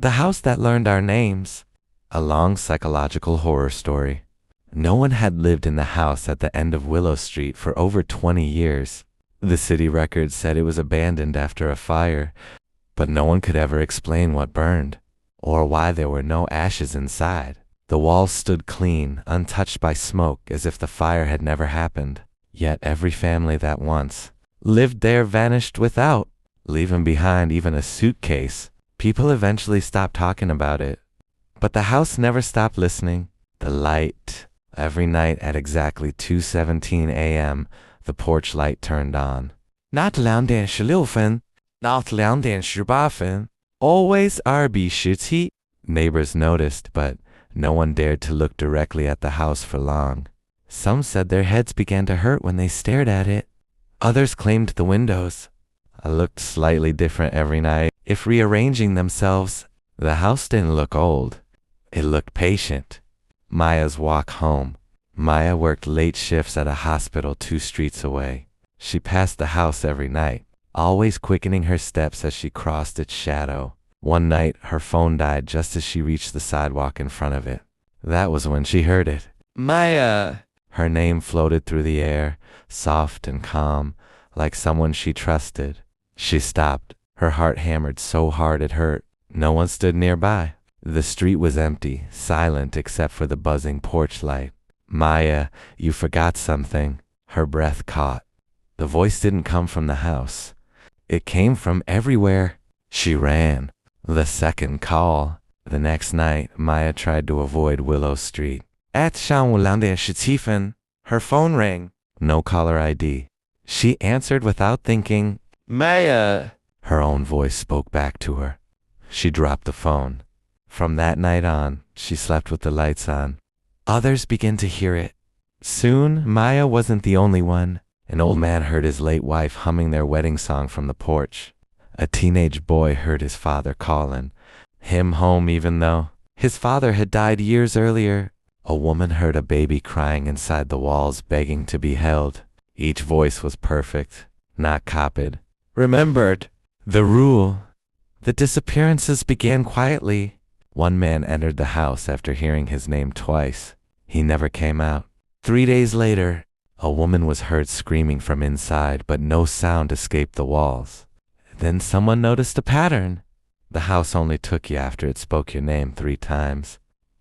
The house that learned our names. A long psychological horror story. No one had lived in the house at the end of Willow Street for over 20 years. The city records said it was abandoned after a fire, but no one could ever explain what burned, or why there were no ashes inside. The walls stood clean, untouched by smoke, as if the fire had never happened. Yet every family that once lived there vanished without leaving behind even a suitcase. People eventually stopped talking about it, but the house never stopped listening. The light. Every night at exactly 2:17 a.m., the porch light turned on. Not 2:16 not 2:18 always RB17. Neighbors noticed, but no one dared to look directly at the house for long. Some said their heads began to hurt when they stared at it. Others claimed the windows looked slightly different every night, if rearranging themselves. The house didn't look old. It looked patient. Maya's walk home. Maya worked late shifts at a hospital 2 streets away. She passed the house every night, always quickening her steps as she crossed its shadow. One night, her phone died just as she reached the sidewalk in front of it. That was when she heard it. Maya! Her name floated through the air, soft and calm, like someone she trusted. She stopped. Her heart hammered so hard it hurt. No one stood nearby. The street was empty, silent except for the buzzing porch light. Maya, you forgot something. Her breath caught. The voice didn't come from the house. It came from everywhere. She ran. The second call. The next night, Maya tried to avoid Willow Street. At 2:17, her phone rang. No caller ID. She answered without thinking. Maya! Her own voice spoke back to her. She dropped the phone. From that night on, she slept with the lights on. Others began to hear it. Soon, Maya wasn't the only one. An old man heard his late wife humming their wedding song from the porch. A teenage boy heard his father calling him home even though his father had died years earlier. A woman heard a baby crying inside the walls, begging to be held. Each voice was perfect, not copied. Remembered. The rule. The disappearances began quietly. One man entered the house after hearing his name twice. He never came out. 3 days later, a woman was heard screaming from inside, but no sound escaped the walls. Then someone noticed a pattern. The house only took you after it spoke your name 3 times.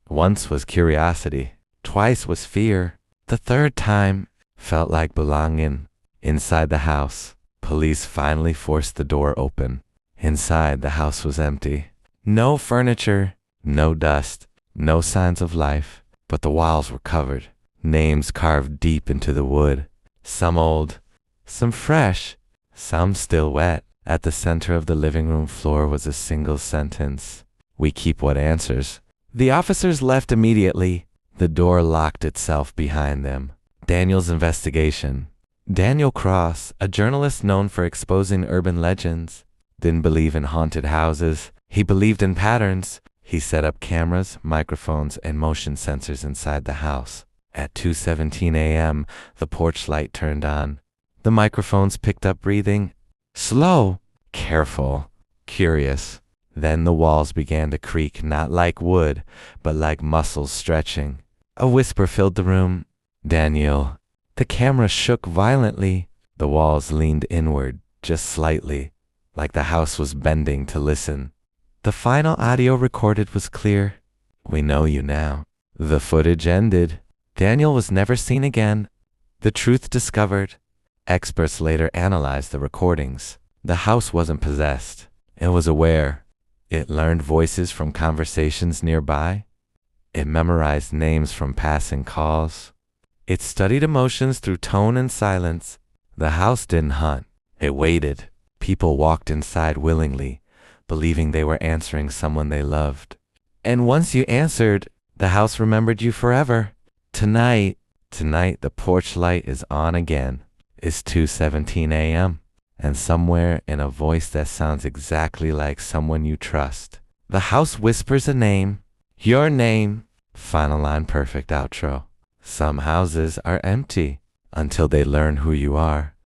Once was curiosity. Twice was fear. The third time felt like belonging. Inside the house, police finally forced the door open. Inside, the house was empty. No furniture, no dust, no signs of life, but the walls were covered. Names carved deep into the wood. Some old, some fresh, some still wet. At the center of the living room floor was a single sentence. We keep what answers. The officers left immediately. The door locked itself behind them. Daniel's investigation. Daniel Cross, a journalist known for exposing urban legends, didn't believe in haunted houses. He believed in patterns. He set up cameras, microphones, and motion sensors inside the house. At 2:17 a.m., the porch light turned on. The microphones picked up breathing. Slow, careful, curious. Then the walls began to creak, not like wood, but like muscles stretching. A whisper filled the room. Daniel. The camera shook violently. The walls leaned inward, just slightly, like the house was bending to listen. The final audio recorded was clear. We know you now. The footage ended. Daniel was never seen again. The truth discovered. Experts later analyzed the recordings. The house wasn't possessed. It was aware. It learned voices from conversations nearby. It memorized names from passing calls. It studied emotions through tone and silence. The house didn't hunt. It waited. People walked inside willingly, believing they were answering someone they loved. And once you answered, the house remembered you forever. Tonight the porch light is on again. It's 2:17 a.m. And somewhere in a voice that sounds exactly like someone you trust, the house whispers a name. Your name. Final line, perfect outro. Some houses are empty until they learn who you are.